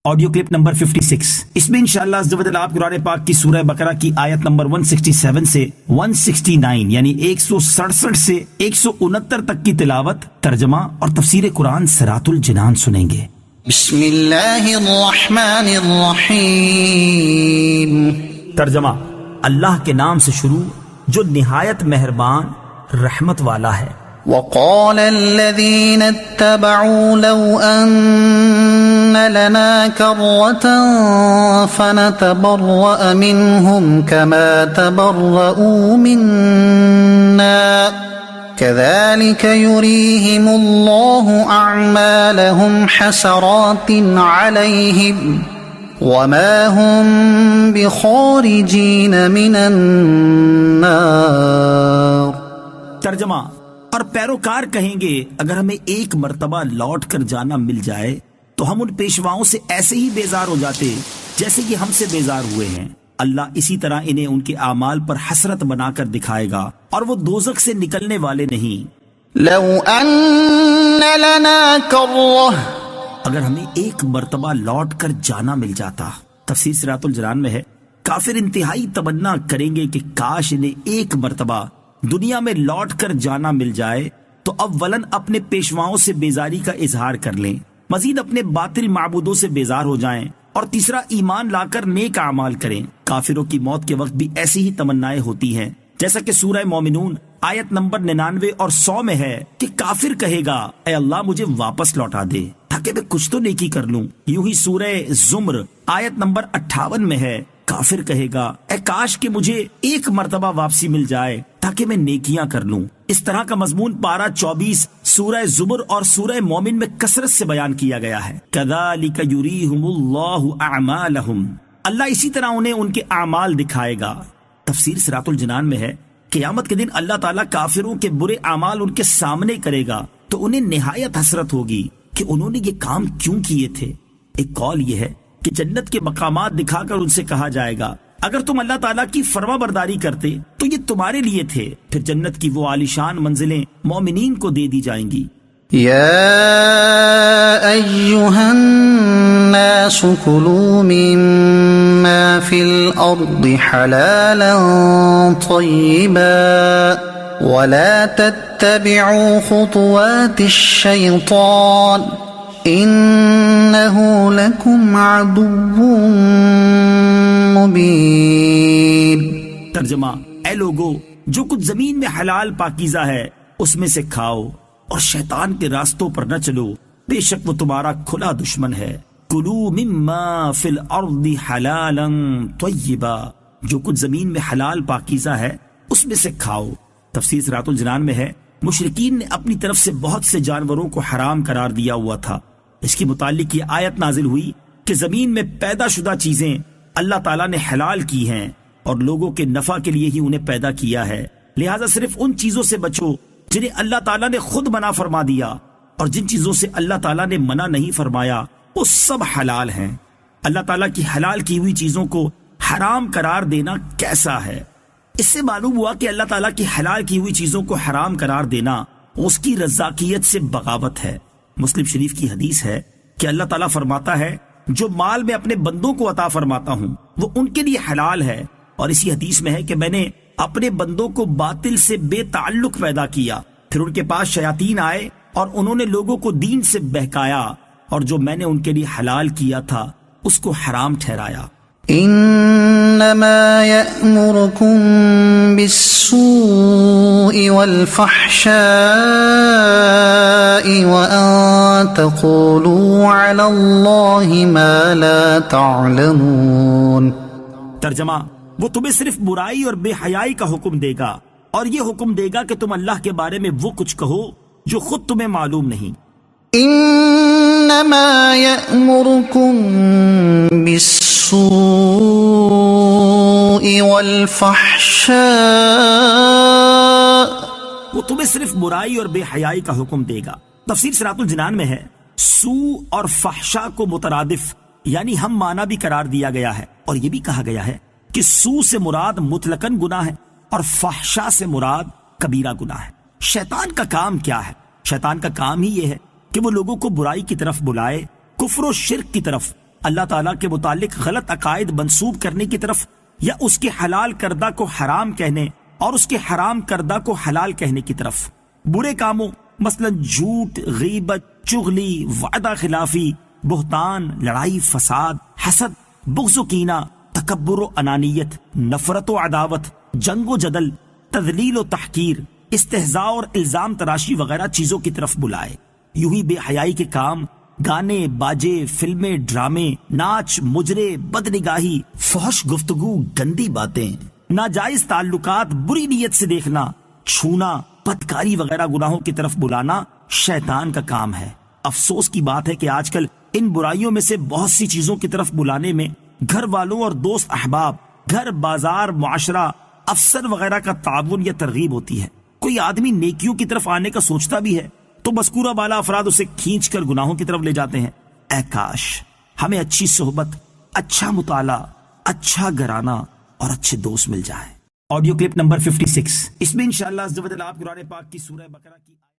Audio clip number 56۔ اس میں انشاءاللہ عز و جل آپ قرآن پاک کی سورہ بقرہ کی آیت نمبر 167 سے 169 یعنی 167 سے 169 تک کی تلاوت، ترجمہ اور تفسیر قرآن صراط الجنان سنیں گے۔ بسم اللہ الرحمن الرحیم۔ ترجمہ: اللہ کے نام سے شروع جو نہایت مہربان رحمت والا ہے۔ وقال الذين اتبعوا لو أن لنا كرة فنتبرأ منهم كما تبرؤوا منا كذلك يريهم الله أعمالهم حسرات عليهم وما هم بخارجين من النار۔ ترجمہ: اور پیروکار کہیں گے اگر ہمیں ایک مرتبہ لوٹ کر جانا مل جائے تو ہم ان پیشواؤں سے ایسے ہی بیزار ہو جاتے جیسے یہ ہم سے بیزار ہوئے ہیں۔ اللہ اسی طرح انہیں ان کے اعمال پر حسرت بنا کر دکھائے گا اور وہ دوزخ سے نکلنے والے نہیں۔ لو ان لنا کرہ، اگر ہمیں ایک مرتبہ لوٹ کر جانا مل جاتا۔ تفسیر صراط الجنان میں ہے کافر انتہائی تمنا کریں گے کہ کاش انہیں ایک مرتبہ دنیا میں لوٹ کر جانا مل جائے تو اولاً اپنے پیشواؤں سے بیزاری کا اظہار کر لیں، مزید اپنے باطل معبودوں سے بیزار ہو جائیں، اور تیسرا ایمان لا کر نیک اعمال کریں۔ کافروں کی موت کے وقت بھی ایسی ہی تمنائیں ہوتی ہیں، جیسا کہ سورہ مومنون آیت نمبر 99 اور 100 میں ہے کہ کافر کہے گا اے اللہ مجھے واپس لوٹا دے تاکہ میں کچھ تو نیکی کر لوں۔ یوں ہی سورہ زمر آیت نمبر 58 میں ہے کافر کہے گا اے کاش کہ مجھے ایک مرتبہ واپسی مل جائے تاکہ میں نیکیاں کر لوں۔ اس طرح کا مضمون پارہ 24 سورہ زمر اور سورہ مومن میں کثرت سے بیان کیا گیا ہے۔ کذالک یریہم اللہ اعمالہم، اللہ اسی طرح انہیں ان کے اعمال دکھائے گا۔ تفسیر صراط الجنان میں ہے قیامت کے دن اللہ تعالیٰ کافروں کے برے اعمال ان کے سامنے کرے گا تو انہیں نہایت حسرت ہوگی کہ انہوں نے یہ کام کیوں کیے تھے۔ ایک قول یہ ہے کہ جنت کے مقامات دکھا کر ان سے کہا جائے گا اگر تم اللہ تعالیٰ کی فرما برداری کرتے تو یہ تمہارے لیے تھے، پھر جنت کی وہ عالیشان منزلیں مومنین کو دے دی جائیں گی۔ یا ایہا الناس کلوا مما فی الارض حلالا طیبا ولا تتبعوا خطوات الشیطان انہو لکم عدو مبین۔ ترجمہ: اے لوگو جو کچھ زمین میں حلال پاکیزہ ہے اس میں سے کھاؤ اور شیطان کے راستوں پر نہ چلو، بے شک وہ تمہارا کھلا دشمن ہے۔ کلوا مما فی الارض حلالا طیبا، جو کچھ زمین میں حلال پاکیزہ ہے اس میں سے کھاؤ۔ تفسیر صراط الجنان میں ہے مشرکین نے اپنی طرف سے بہت سے جانوروں کو حرام قرار دیا ہوا تھا۔ اس کی متعلق یہ آیت نازل ہوئی کہ زمین میں پیدا شدہ چیزیں اللہ تعالیٰ نے حلال کی ہیں اور لوگوں کے نفع کے لیے ہی انہیں پیدا کیا ہے، لہٰذا صرف ان چیزوں سے بچو جنہیں اللہ تعالیٰ نے خود منع فرما دیا، اور جن چیزوں سے اللہ تعالیٰ نے منع نہیں فرمایا وہ سب حلال ہیں۔ اللہ تعالیٰ کی حلال کی ہوئی چیزوں کو حرام قرار دینا کیسا ہے؟ اس سے معلوم ہوا کہ اللہ تعالیٰ کی حلال کی ہوئی چیزوں کو حرام قرار دینا اس کی رضاکیت سے بغاوت ہے۔ مسلم شریف کی حدیث ہے کہ اللہ تعالیٰ فرماتا ہے جو مال میں اپنے بندوں کو عطا فرماتا ہوں وہ ان کے لیے حلال ہے، اور اسی حدیث میں ہے کہ میں نے اپنے بندوں کو باطل سے بے تعلق پیدا کیا، پھر ان کے پاس شیاطین آئے اور انہوں نے لوگوں کو دین سے بہکایا، اور جو میں نے ان کے لیے حلال کیا تھا اس کو حرام ٹھہرایا۔ انما یأمرکم بالسوء والفحشاء وان تقولوا علی اللہ ما لا تعلمون۔ ترجمہ: وہ تمہیں صرف برائی اور بے حیائی کا حکم دے گا اور یہ حکم دے گا کہ تم اللہ کے بارے میں وہ کچھ کہو جو خود تمہیں معلوم نہیں۔ انما یأمرکم بالسوء والفحشاء، وہ تمہیں صرف برائی اور بے حیائی کا حکم دے گا۔ تفسیر صراط الجنان میں ہے سوء اور فحشا کو مترادف یعنی ہم معنی بھی قرار دیا گیا ہے، اور یہ بھی کہا گیا ہے کہ سوء سے مراد مطلقاً گناہ ہے اور فحشا سے مراد کبیرہ گناہ ہے۔ شیطان کا کام کیا ہے؟ شیطان کا کام ہی یہ ہے کہ وہ لوگوں کو برائی کی طرف بلائے، کفر و شرک کی طرف، اللہ تعالیٰ کے متعلق غلط عقائد منسوب کرنے کی طرف، یا اس کے حلال کردہ کو حرام کہنے اور اس کے حرام کردہ کو حلال کہنے کی طرف۔ برے کاموں مثلا جھوٹ، غیبت، چغلی، وعدہ خلافی، بہتان، لڑائی، فساد، حسد، بغض و کینہ، تکبر و انانیت، نفرت و عداوت، جنگ و جدل، تذلیل و تحقیر، استہزاء اور الزام تراشی وغیرہ چیزوں کی طرف بلائے۔ یوں ہی بے حیائی کے کام، گانے، باجے، فلمیں، ڈرامے، ناچ، مجرے، بدنگاہی، فحش گفتگو، گندی باتیں، ناجائز تعلقات، بری نیت سے دیکھنا، چھونا، بدکاری وغیرہ گناہوں کی طرف بلانا شیطان کا کام ہے۔ افسوس کی بات ہے کہ آج کل ان برائیوں میں سے بہت سی چیزوں کی طرف بلانے میں گھر والوں اور دوست احباب، گھر، بازار، معاشرہ، افسر وغیرہ کا تعاون یا ترغیب ہوتی ہے۔ کوئی آدمی نیکیوں کی طرف آنے کا سوچتا بھی ہے تو مذکورہ بالا افراد اسے کھینچ کر گناہوں کی طرف لے جاتے ہیں۔ اے کاش ہمیں اچھی صحبت، اچھا مطالعہ، اچھا گھرانہ اور اچھے دوست مل جائیں۔ آڈیو کلپ نمبر 56، اس میں انشاءاللہ عز و جل آپ قرآن پاک کی سورہ بقرہ کی